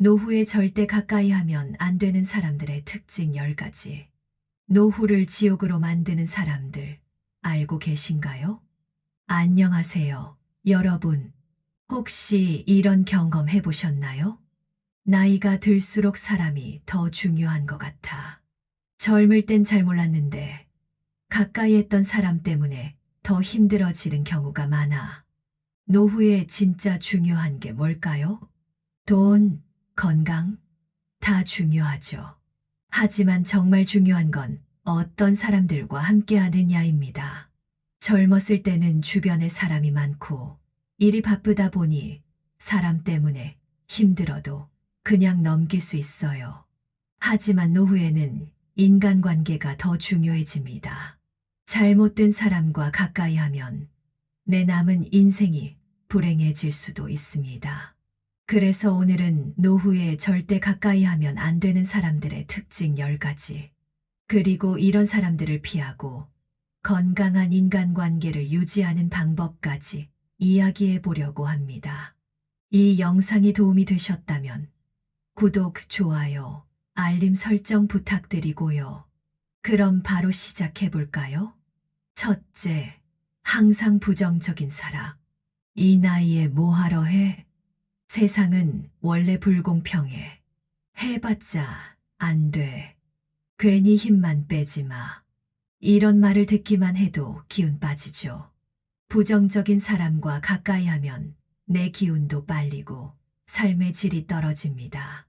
노후에 절대 가까이 하면 안 되는 사람들의 특징 10가지. 노후를 지옥으로 만드는 사람들 알고 계신가요? 안녕하세요, 여러분. 혹시 이런 경험 해보셨나요? 나이가 들수록 사람이 더 중요한 것 같아. 젊을 땐 잘 몰랐는데 가까이 했던 사람 때문에 더 힘들어지는 경우가 많아. 노후에 진짜 중요한 게 뭘까요? 돈, 건강, 다 중요하죠. 하지만 정말 중요한 건 어떤 사람들과 함께 하느냐입니다. 젊었을 때는 주변에 사람이 많고 일이 바쁘다 보니 사람 때문에 힘들어도 그냥 넘길 수 있어요. 하지만 노후에는 인간관계가 더 중요해집니다. 잘못된 사람과 가까이 하면 내 남은 인생이 불행해질 수도 있습니다. 그래서 오늘은 노후에 절대 가까이 하면 안 되는 사람들의 특징 10가지, 그리고 이런 사람들을 피하고 건강한 인간관계를 유지하는 방법까지 이야기해 보려고 합니다. 이 영상이 도움이 되셨다면 구독, 좋아요, 알림 설정 부탁드리고요. 그럼 바로 시작해 볼까요? 첫째, 항상 부정적인 사람. 이 나이에 뭐 하러 해? 세상은 원래 불공평해. 해봤자 안 돼. 괜히 힘만 빼지 마. 이런 말을 듣기만 해도 기운 빠지죠. 부정적인 사람과 가까이 하면 내 기운도 빨리고 삶의 질이 떨어집니다.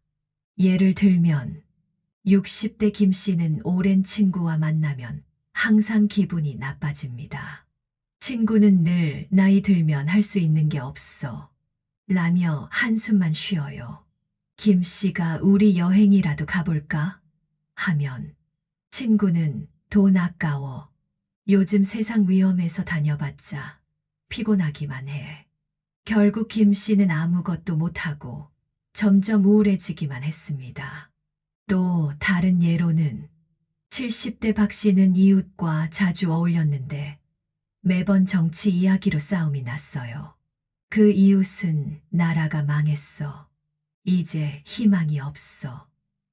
예를 들면 60대 김 씨는 오랜 친구와 만나면 항상 기분이 나빠집니다. 친구는 늘 나이 들면 할 수 있는 게 없어 라며 한숨만 쉬어요. 김 씨가 우리 여행이라도 가볼까? 하면 친구는 돈 아까워. 요즘 세상 위험해서 다녀봤자 피곤하기만 해. 결국 김 씨는 아무것도 못하고 점점 우울해지기만 했습니다. 또 다른 예로는 70대 박 씨는 이웃과 자주 어울렸는데 매번 정치 이야기로 싸움이 났어요. 그 이웃은 나라가 망했어. 이제 희망이 없어.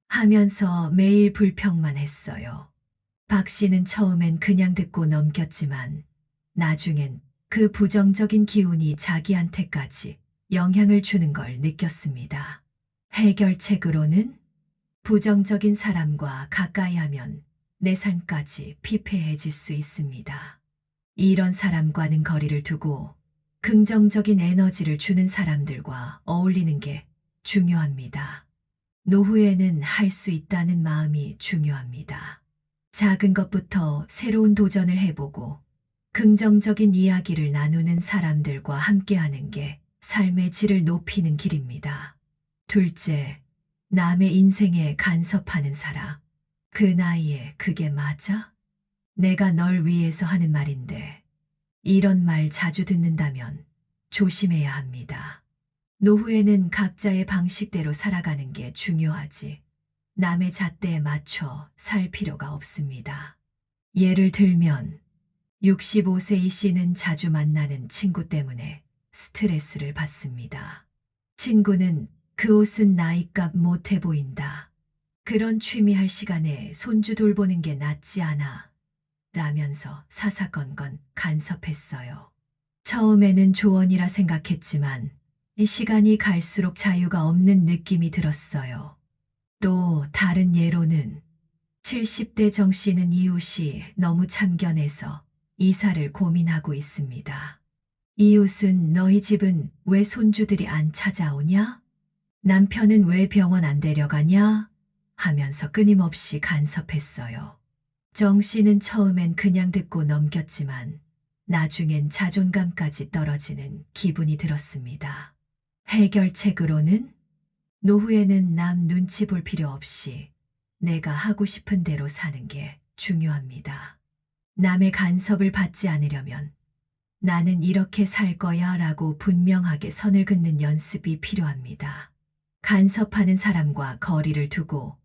하면서 매일 불평만 했어요. 박 씨는 처음엔 그냥 듣고 넘겼지만 나중엔 그 부정적인 기운이 자기한테까지 영향을 주는 걸 느꼈습니다. 해결책으로는 부정적인 사람과 가까이 하면 내 삶까지 피폐해질 수 있습니다. 이런 사람과는 거리를 두고 긍정적인 에너지를 주는 사람들과 어울리는 게 중요합니다. 노후에는 할 수 있다는 마음이 중요합니다. 작은 것부터 새로운 도전을 해보고 긍정적인 이야기를 나누는 사람들과 함께하는 게 삶의 질을 높이는 길입니다. 둘째, 남의 인생에 간섭하는 사람. 그 나이에 그게 맞아? 내가 널 위해서 하는 말인데 이런 말 자주 듣는다면 조심해야 합니다. 노후에는 각자의 방식대로 살아가는 게 중요하지 남의 잣대에 맞춰 살 필요가 없습니다. 예를 들면 65세 이 씨는 자주 만나는 친구 때문에 스트레스를 받습니다. 친구는 그 옷은 나이값 못해 보인다. 그런 취미 할 시간에 손주 돌보는 게 낫지 않아. 라면서 사사건건 간섭했어요. 처음에는 조언이라 생각했지만 시간이 갈수록 자유가 없는 느낌이 들었어요. 또 다른 예로는 70대 정 씨는 이웃이 너무 참견해서 이사를 고민하고 있습니다. 이웃은 너희 집은 왜 손주들이 안 찾아오냐? 남편은 왜 병원 안 데려가냐? 하면서 끊임없이 간섭했어요. 정 씨는 처음엔 그냥 듣고 넘겼지만 나중엔 자존감까지 떨어지는 기분이 들었습니다. 해결책으로는 노후에는 남 눈치 볼 필요 없이 내가 하고 싶은 대로 사는 게 중요합니다. 남의 간섭을 받지 않으려면 나는 이렇게 살 거야 라고 분명하게 선을 긋는 연습이 필요합니다. 간섭하는 사람과 거리를 두고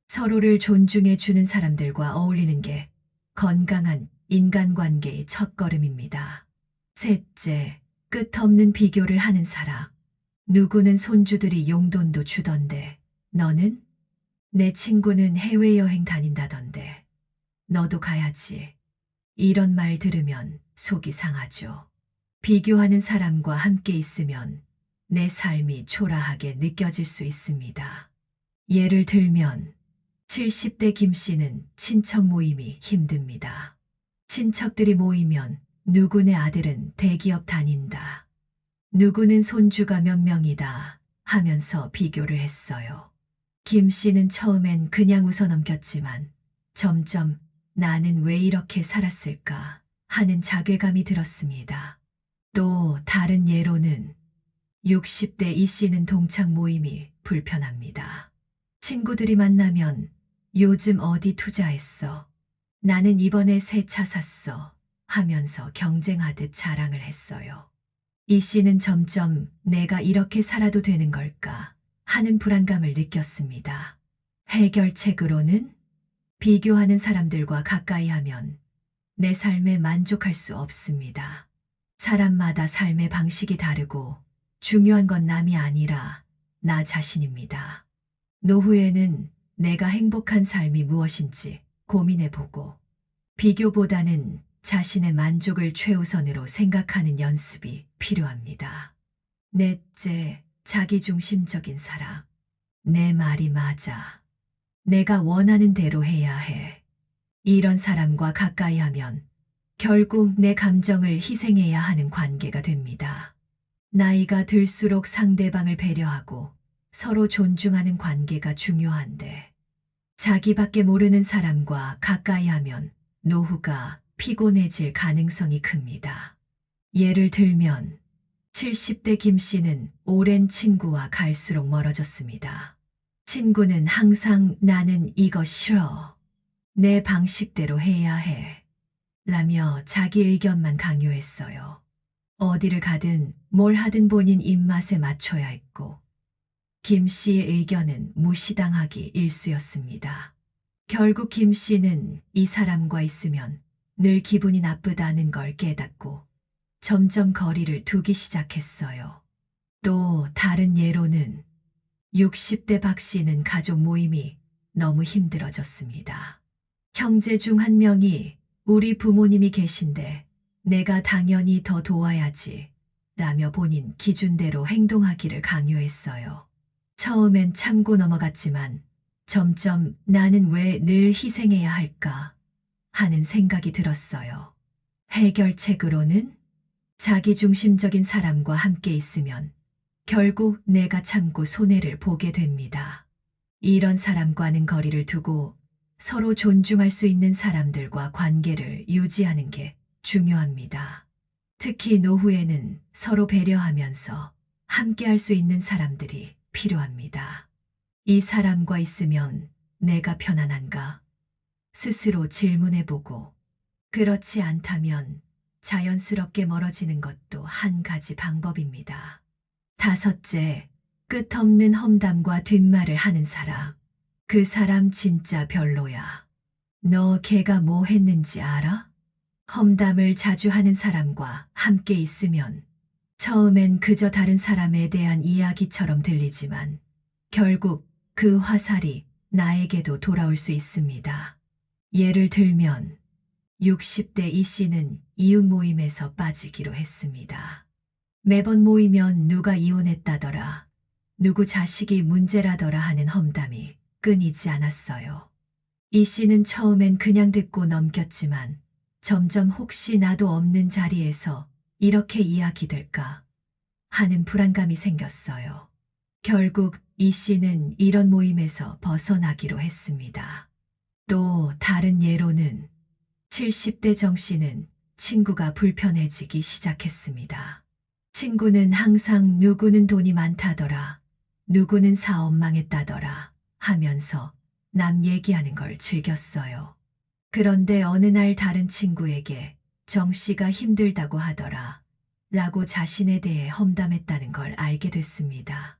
서로를 존중해 주는 사람들과 어울리는 게 건강한 인간관계의 첫걸음입니다. 셋째, 끝없는 비교를 하는 사람. 누구는 손주들이 용돈도 주던데 너는? 내 친구는 해외여행 다닌다던데 너도 가야지. 이런 말 들으면 속이 상하죠. 비교하는 사람과 함께 있으면 내 삶이 초라하게 느껴질 수 있습니다. 예를 들면 70대 김 씨는 친척 모임이 힘듭니다. 친척들이 모이면 누구네 아들은 대기업 다닌다. 누구는 손주가 몇 명이다 하면서 비교를 했어요. 김 씨는 처음엔 그냥 웃어넘겼지만 점점 나는 왜 이렇게 살았을까 하는 자괴감이 들었습니다. 또 다른 예로는 60대 이 씨는 동창 모임이 불편합니다. 친구들이 만나면 요즘 어디 투자했어? 나는 이번에 새 차 샀어. 하면서 경쟁하듯 자랑을 했어요. 이 씨는 점점 내가 이렇게 살아도 되는 걸까 하는 불안감을 느꼈습니다. 해결책으로는 비교하는 사람들과 가까이 하면 내 삶에 만족할 수 없습니다. 사람마다 삶의 방식이 다르고 중요한 건 남이 아니라 나 자신입니다. 노후에는 내가 행복한 삶이 무엇인지 고민해보고 비교보다는 자신의 만족을 최우선으로 생각하는 연습이 필요합니다. 넷째, 자기중심적인 사람. 내 말이 맞아. 내가 원하는 대로 해야 해. 이런 사람과 가까이 하면 결국 내 감정을 희생해야 하는 관계가 됩니다. 나이가 들수록 상대방을 배려하고 서로 존중하는 관계가 중요한데 자기밖에 모르는 사람과 가까이 하면 노후가 피곤해질 가능성이 큽니다. 예를 들면 70대 김 씨는 오랜 친구와 갈수록 멀어졌습니다. 친구는 항상 나는 이거 싫어. 내 방식대로 해야 해. 라며 자기 의견만 강요했어요. 어디를 가든 뭘 하든 본인 입맛에 맞춰야 했고 김 씨의 의견은 무시당하기 일쑤였습니다. 결국 김 씨는 이 사람과 있으면 늘 기분이 나쁘다는 걸 깨닫고 점점 거리를 두기 시작했어요. 또 다른 예로는 60대 박 씨는 가족 모임이 너무 힘들어졌습니다. 형제 중 한 명이 우리 부모님이 계신데 내가 당연히 더 도와야지 라며 본인 기준대로 행동하기를 강요했어요. 처음엔 참고 넘어갔지만 점점 나는 왜 늘 희생해야 할까 하는 생각이 들었어요. 해결책으로는 자기중심적인 사람과 함께 있으면 결국 내가 참고 손해를 보게 됩니다. 이런 사람과는 거리를 두고 서로 존중할 수 있는 사람들과 관계를 유지하는 게 중요합니다. 특히 노후에는 서로 배려하면서 함께 할 수 있는 사람들이 필요합니다. 이 사람과 있으면 내가 편안한가? 스스로 질문해보고 그렇지 않다면 자연스럽게 멀어지는 것도 한 가지 방법입니다. 다섯째, 끝없는 험담과 뒷말을 하는 사람. 그 사람 진짜 별로야. 너 걔가 뭐 했는지 알아? 험담을 자주 하는 사람과 함께 있으면 처음엔 그저 다른 사람에 대한 이야기처럼 들리지만 결국 그 화살이 나에게도 돌아올 수 있습니다. 예를 들면 60대 이 씨는 이웃 모임에서 빠지기로 했습니다. 매번 모이면 누가 이혼했다더라, 누구 자식이 문제라더라 하는 험담이 끊이지 않았어요. 이 씨는 처음엔 그냥 듣고 넘겼지만 점점 혹시 나도 없는 자리에서 이렇게 이야기될까 하는 불안감이 생겼어요. 결국 이 씨는 이런 모임에서 벗어나기로 했습니다. 또 다른 예로는 70대 정 씨는 친구가 불편해지기 시작했습니다. 친구는 항상 누구는 돈이 많다더라, 누구는 사업 망했다더라 하면서 남 얘기하는 걸 즐겼어요. 그런데 어느 날 다른 친구에게 정 씨가 힘들다고 하더라 라고 자신에 대해 험담했다는 걸 알게 됐습니다.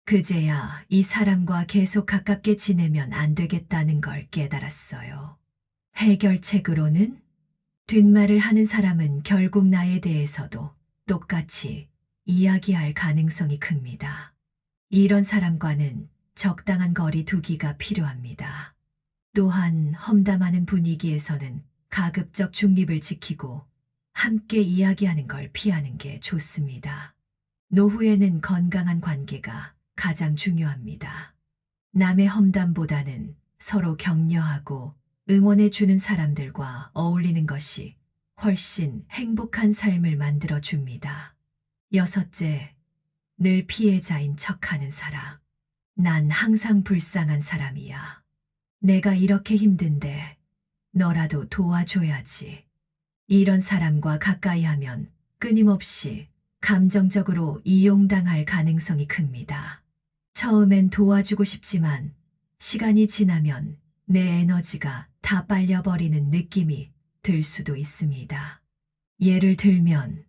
그제야 이 사람과 계속 가깝게 지내면 안 되겠다는 걸 깨달았어요. 해결책으로는 뒷말을 하는 사람은 결국 나에 대해서도 똑같이 이야기할 가능성이 큽니다. 이런 사람과는 적당한 거리 두기가 필요합니다. 또한 험담하는 분위기에서는 가급적 중립을 지키고 함께 이야기하는 걸 피하는 게 좋습니다. 노후에는 건강한 관계가 가장 중요합니다. 남의 험담보다는 서로 격려하고 응원해 주는 사람들과 어울리는 것이 훨씬 행복한 삶을 만들어 줍니다. 여섯째, 늘 피해자인 척하는 사람. 난 항상 불쌍한 사람이야. 내가 이렇게 힘든데 너라도 도와줘야지. 이런 사람과 가까이 하면 끊임없이 감정적으로 이용당할 가능성이 큽니다. 처음엔 도와주고 싶지만 시간이 지나면 내 에너지가 다 빨려버리는 느낌이 들 수도 있습니다. 예를 들면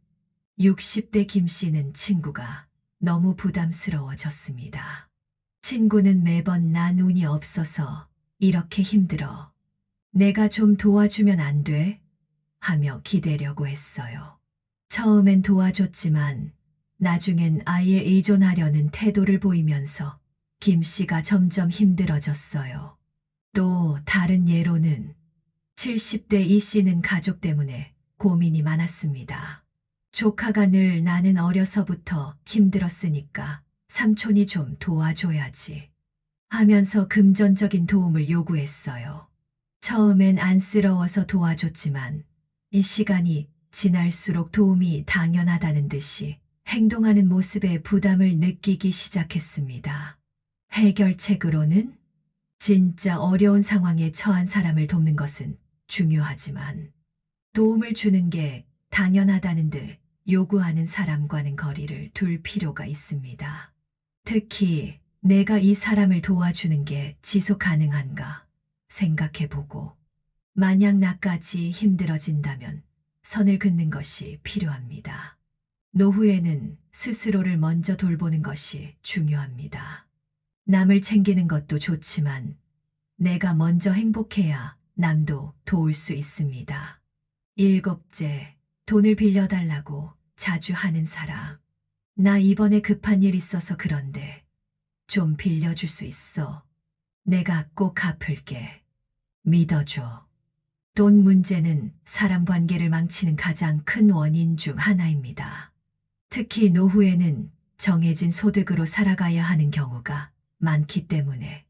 60대 김 씨는 친구가 너무 부담스러워졌습니다. 친구는 매번 나 운이 없어서 이렇게 힘들어. 내가 좀 도와주면 안 돼? 하며 기대려고 했어요. 처음엔 도와줬지만 나중엔 아예 의존하려는 태도를 보이면서 김 씨가 점점 힘들어졌어요. 또 다른 예로는 70대 이 씨는 가족 때문에 고민이 많았습니다. 조카가 늘 나는 어려서부터 힘들었으니까 삼촌이 좀 도와줘야지 하면서 금전적인 도움을 요구했어요. 처음엔 안쓰러워서 도와줬지만 이 시간이 지날수록 도움이 당연하다는 듯이 행동하는 모습에 부담을 느끼기 시작했습니다. 해결책으로는 진짜 어려운 상황에 처한 사람을 돕는 것은 중요하지만 도움을 주는 게 당연하다는 듯 요구하는 사람과는 거리를 둘 필요가 있습니다. 특히 내가 이 사람을 도와주는 게 지속 가능한가 생각해보고 만약 나까지 힘들어진다면 선을 긋는 것이 필요합니다. 노후에는 스스로를 먼저 돌보는 것이 중요합니다. 남을 챙기는 것도 좋지만 내가 먼저 행복해야 남도 도울 수 있습니다. 일곱째, 돈을 빌려달라고 자주 하는 사람. 나 이번에 급한 일 있어서 그런데 좀 빌려줄 수 있어. 내가 꼭 갚을게. 믿어줘. 돈 문제는 사람 관계를 망치는 가장 큰 원인 중 하나입니다. 특히 노후에는 정해진 소득으로 살아가야 하는 경우가 많기 때문에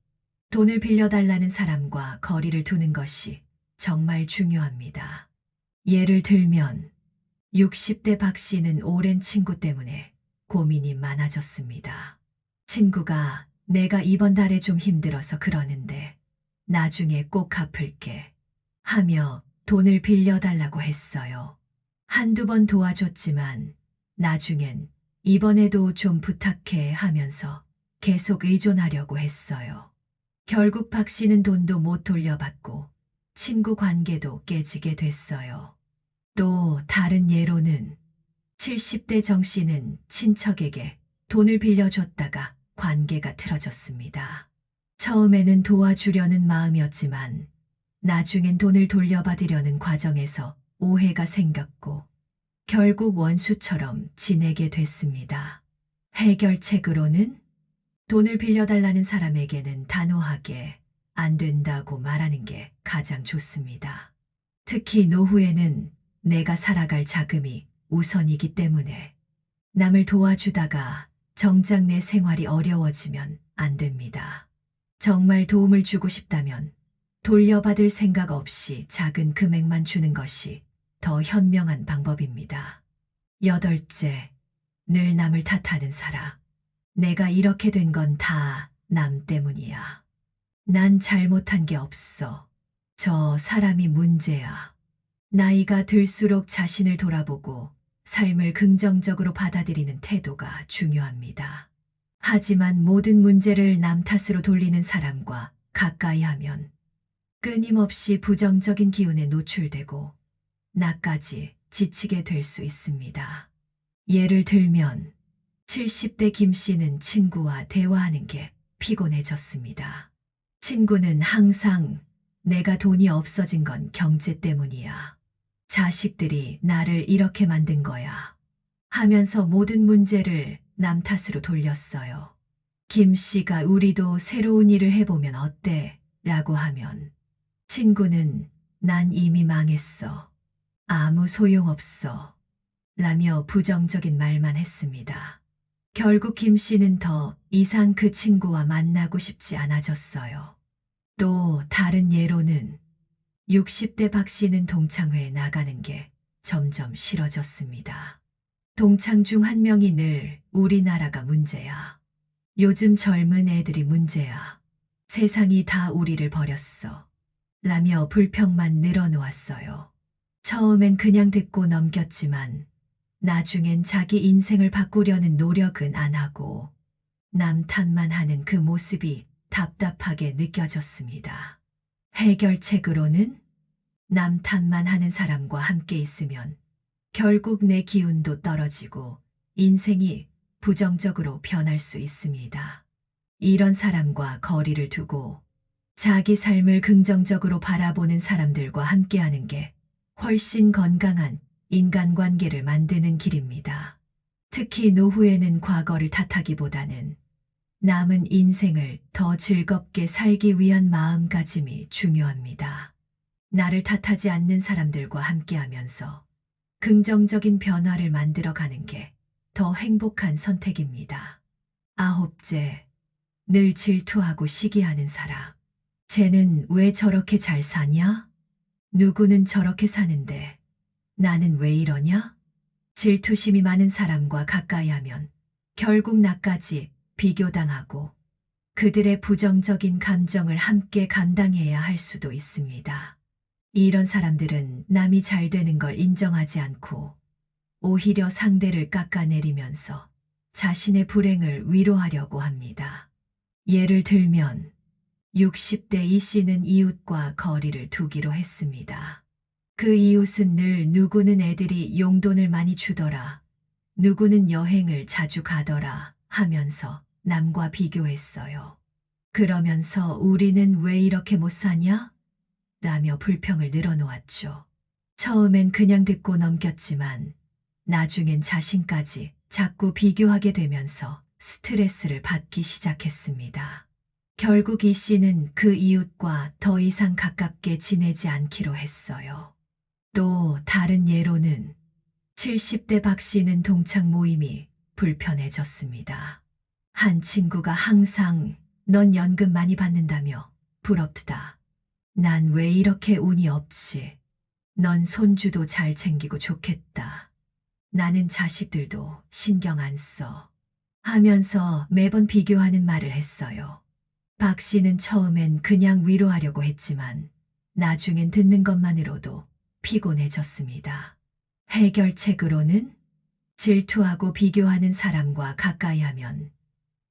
돈을 빌려달라는 사람과 거리를 두는 것이 정말 중요합니다. 예를 들면 60대 박 씨는 오랜 친구 때문에 고민이 많아졌습니다. 친구가 내가 이번 달에 좀 힘들어서 그러는데 나중에 꼭 갚을게 하며 돈을 빌려달라고 했어요. 한두 번 도와줬지만 나중엔 이번에도 좀 부탁해 하면서 계속 의존하려고 했어요. 결국 박 씨는 돈도 못 돌려받고 친구 관계도 깨지게 됐어요. 또 다른 예로는 70대 정 씨는 친척에게 돈을 빌려줬다가 관계가 틀어졌습니다. 처음에는 도와주려는 마음이었지만 나중엔 돈을 돌려받으려는 과정에서 오해가 생겼고 결국 원수처럼 지내게 됐습니다. 해결책으로는 돈을 빌려달라는 사람에게는 단호하게 안 된다고 말하는 게 가장 좋습니다. 특히 노후에는 내가 살아갈 자금이 우선이기 때문에 남을 도와주다가 정작 내 생활이 어려워지면 안 됩니다. 정말 도움을 주고 싶다면 돌려받을 생각 없이 작은 금액만 주는 것이 더 현명한 방법입니다. 여덟째, 늘 남을 탓하는 사람. 내가 이렇게 된 건 다 남 때문이야. 난 잘못한 게 없어. 저 사람이 문제야. 나이가 들수록 자신을 돌아보고 삶을 긍정적으로 받아들이는 태도가 중요합니다. 하지만 모든 문제를 남 탓으로 돌리는 사람과 가까이 하면 끊임없이 부정적인 기운에 노출되고 나까지 지치게 될 수 있습니다. 예를 들면 70대 김 씨는 친구와 대화하는 게 피곤해졌습니다. 친구는 항상 내가 돈이 없어진 건 경제 때문이야. 자식들이 나를 이렇게 만든 거야. 하면서 모든 문제를 남 탓으로 돌렸어요. 김 씨가 우리도 새로운 일을 해보면 어때? 라고 하면 친구는 난 이미 망했어. 아무 소용없어. 라며 부정적인 말만 했습니다. 결국 김 씨는 더 이상 그 친구와 만나고 싶지 않아졌어요. 또 다른 예로는 60대 박 씨는 동창회에 나가는 게 점점 싫어졌습니다. 동창 중 한 명이 늘 우리나라가 문제야. 요즘 젊은 애들이 문제야. 세상이 다 우리를 버렸어. 라며 불평만 늘어놓았어요. 처음엔 그냥 듣고 넘겼지만 나중엔 자기 인생을 바꾸려는 노력은 안 하고 남 탓만 하는 그 모습이 답답하게 느껴졌습니다. 해결책으로는 남 탓만 하는 사람과 함께 있으면 결국 내 기운도 떨어지고 인생이 부정적으로 변할 수 있습니다. 이런 사람과 거리를 두고 자기 삶을 긍정적으로 바라보는 사람들과 함께하는 게 훨씬 건강한 인간관계를 만드는 길입니다. 특히 노후에는 과거를 탓하기보다는 남은 인생을 더 즐겁게 살기 위한 마음가짐이 중요합니다. 나를 탓하지 않는 사람들과 함께하면서 긍정적인 변화를 만들어 가는 게 더 행복한 선택입니다. 아홉째, 늘 질투하고 시기하는 사람. 쟤는 왜 저렇게 잘 사냐? 누구는 저렇게 사는데 나는 왜 이러냐? 질투심이 많은 사람과 가까이 하면 결국 나까지 비교당하고 그들의 부정적인 감정을 함께 감당해야 할 수도 있습니다. 이런 사람들은 남이 잘 되는 걸 인정하지 않고 오히려 상대를 깎아내리면서 자신의 불행을 위로하려고 합니다. 예를 들면 60대 이 씨는 이웃과 거리를 두기로 했습니다. 그 이웃은 늘 누구는 애들이 용돈을 많이 주더라, 누구는 여행을 자주 가더라 하면서 남과 비교했어요. 그러면서 우리는 왜 이렇게 못 사냐? 라며 불평을 늘어놓았죠. 처음엔 그냥 듣고 넘겼지만 나중엔 자신까지 자꾸 비교하게 되면서 스트레스를 받기 시작했습니다. 결국 이 씨는 그 이웃과 더 이상 가깝게 지내지 않기로 했어요. 또 다른 예로는 70대 박 씨는 동창 모임이 불편해졌습니다. 한 친구가 항상 넌 연금 많이 받는다며 부럽다. 난 왜 이렇게 운이 없지? 넌 손주도 잘 챙기고 좋겠다. 나는 자식들도 신경 안 써. 하면서 매번 비교하는 말을 했어요. 박 씨는 처음엔 그냥 위로하려고 했지만 나중엔 듣는 것만으로도 피곤해졌습니다. 해결책으로는 질투하고 비교하는 사람과 가까이 하면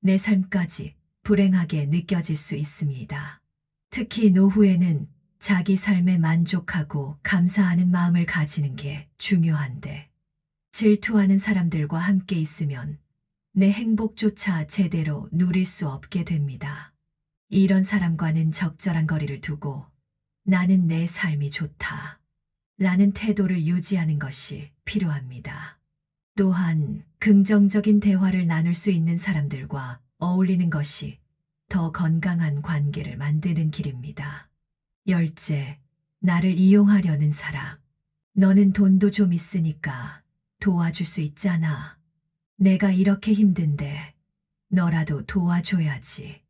내 삶까지 불행하게 느껴질 수 있습니다. 특히 노후에는 자기 삶에 만족하고 감사하는 마음을 가지는 게 중요한데 질투하는 사람들과 함께 있으면 내 행복조차 제대로 누릴 수 없게 됩니다. 이런 사람과는 적절한 거리를 두고 나는 내 삶이 좋다 라는 태도를 유지하는 것이 필요합니다. 또한 긍정적인 대화를 나눌 수 있는 사람들과 어울리는 것이 더 건강한 관계를 만드는 길입니다. 열째, 나를 이용하려는 사람. 너는 돈도 좀 있으니까 도와줄 수 있잖아. 내가 이렇게 힘든데 너라도 도와줘야지.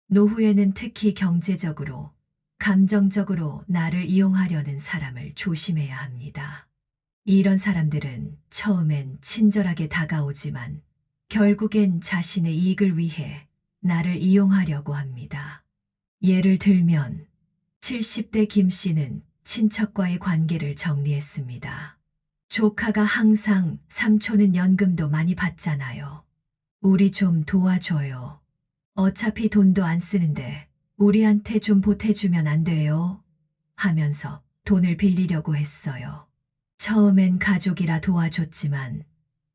노후에는 특히 경제적으로, 감정적으로 나를 이용하려는 사람을 조심해야 합니다. 이런 사람들은 처음엔 친절하게 다가오지만 결국엔 자신의 이익을 위해 나를 이용하려고 합니다. 예를 들면 70대 김 씨는 친척과의 관계를 정리했습니다. 조카가 항상 삼촌은 연금도 많이 받잖아요. 우리 좀 도와줘요. 어차피 돈도 안 쓰는데 우리한테 좀 보태주면 안 돼요? 하면서 돈을 빌리려고 했어요. 처음엔 가족이라 도와줬지만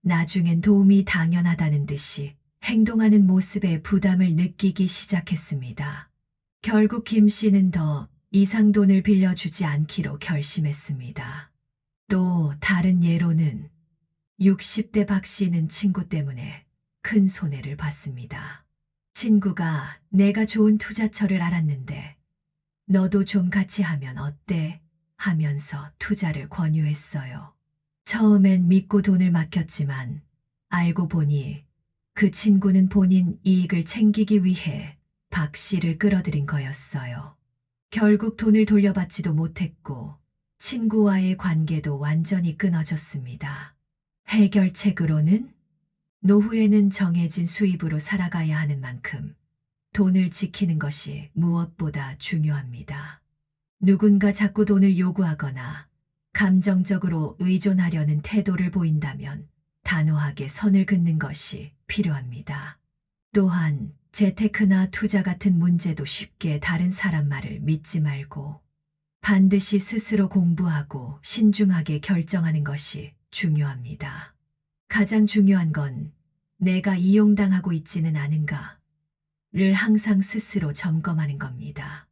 나중엔 도움이 당연하다는 듯이 행동하는 모습에 부담을 느끼기 시작했습니다. 결국 김 씨는 더 이상 돈을 빌려주지 않기로 결심했습니다. 또 다른 예로는 60대 박 씨는 친구 때문에 큰 손해를 봤습니다. 친구가 내가 좋은 투자처를 알았는데 너도 좀 같이 하면 어때? 하면서 투자를 권유했어요. 처음엔 믿고 돈을 맡겼지만 알고 보니 그 친구는 본인 이익을 챙기기 위해 박 씨를 끌어들인 거였어요. 결국 돈을 돌려받지도 못했고 친구와의 관계도 완전히 끊어졌습니다. 해결책으로는 노후에는 정해진 수입으로 살아가야 하는 만큼 돈을 지키는 것이 무엇보다 중요합니다. 누군가 자꾸 돈을 요구하거나 감정적으로 의존하려는 태도를 보인다면 단호하게 선을 긋는 것이 필요합니다. 또한 재테크나 투자 같은 문제도 쉽게 다른 사람 말을 믿지 말고 반드시 스스로 공부하고 신중하게 결정하는 것이 중요합니다. 가장 중요한 건 내가 이용당하고 있지는 않은가를 항상 스스로 점검하는 겁니다.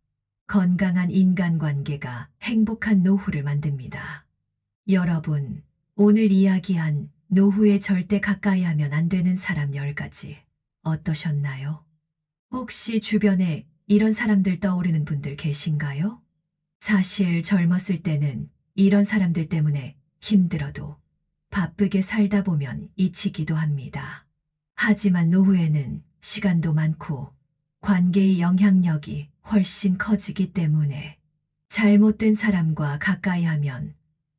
건강한 인간관계가 행복한 노후를 만듭니다. 여러분, 오늘 이야기한 노후에 절대 가까이 하면 안 되는 사람 10가지 어떠셨나요? 혹시 주변에 이런 사람들 떠오르는 분들 계신가요? 사실 젊었을 때는 이런 사람들 때문에 힘들어도 바쁘게 살다 보면 잊히기도 합니다. 하지만 노후에는 시간도 많고 관계의 영향력이 훨씬 커지기 때문에 잘못된 사람과 가까이 하면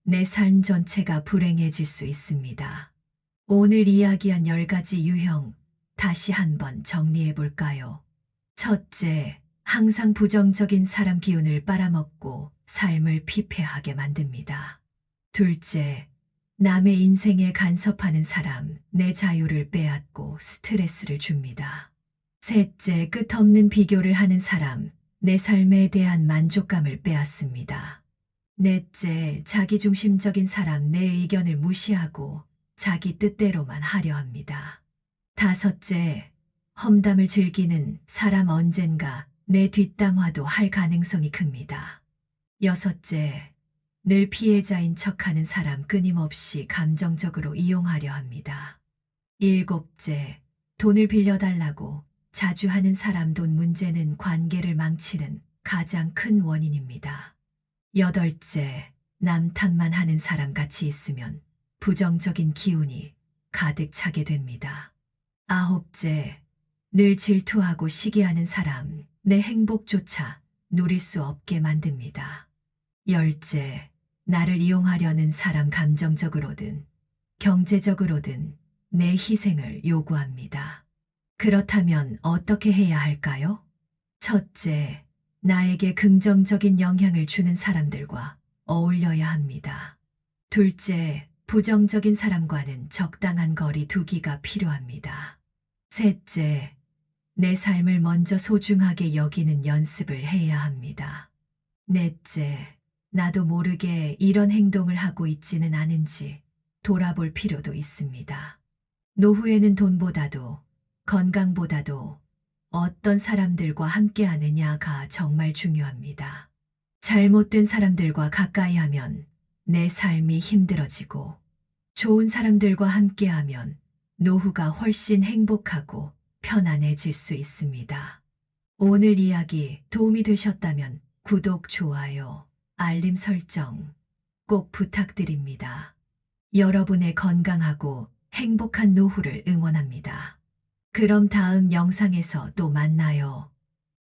내 삶 전체가 불행해질 수 있습니다. 오늘 이야기한 10가지 유형 다시 한번 정리해 볼까요? 첫째, 항상 부정적인 사람 기운을 빨아먹고 삶을 피폐하게 만듭니다. 둘째, 남의 인생에 간섭하는 사람, 내 자유를 빼앗고 스트레스를 줍니다. 셋째, 끝없는 비교를 하는 사람, 내 삶에 대한 만족감을 빼앗습니다. 넷째, 자기중심적인 사람, 내 의견을 무시하고 자기 뜻대로만 하려 합니다. 다섯째, 험담을 즐기는 사람, 언젠가 내 뒷담화도 할 가능성이 큽니다. 여섯째, 늘 피해자인 척하는 사람, 끊임없이 감정적으로 이용하려 합니다. 일곱째, 돈을 빌려달라고 자주 하는 사람, 돈 문제는 관계를 망치는 가장 큰 원인입니다. 여덟째, 남 탓만 하는 사람, 같이 있으면 부정적인 기운이 가득 차게 됩니다. 아홉째, 늘 질투하고 시기하는 사람, 내 행복조차 누릴 수 없게 만듭니다. 열째, 나를 이용하려는 사람, 감정적으로든 경제적으로든 내 희생을 요구합니다. 그렇다면 어떻게 해야 할까요? 첫째, 나에게 긍정적인 영향을 주는 사람들과 어울려야 합니다. 둘째, 부정적인 사람과는 적당한 거리 두기가 필요합니다. 셋째, 내 삶을 먼저 소중하게 여기는 연습을 해야 합니다. 넷째, 나도 모르게 이런 행동을 하고 있지는 않은지 돌아볼 필요도 있습니다. 노후에는 돈보다도 건강보다도 어떤 사람들과 함께 하느냐가 정말 중요합니다. 잘못된 사람들과 가까이 하면 내 삶이 힘들어지고 좋은 사람들과 함께 하면 노후가 훨씬 행복하고 편안해질 수 있습니다. 오늘 이야기 도움이 되셨다면 구독, 좋아요, 알림 설정 꼭 부탁드립니다. 여러분의 건강하고 행복한 노후를 응원합니다. 그럼 다음 영상에서 또 만나요.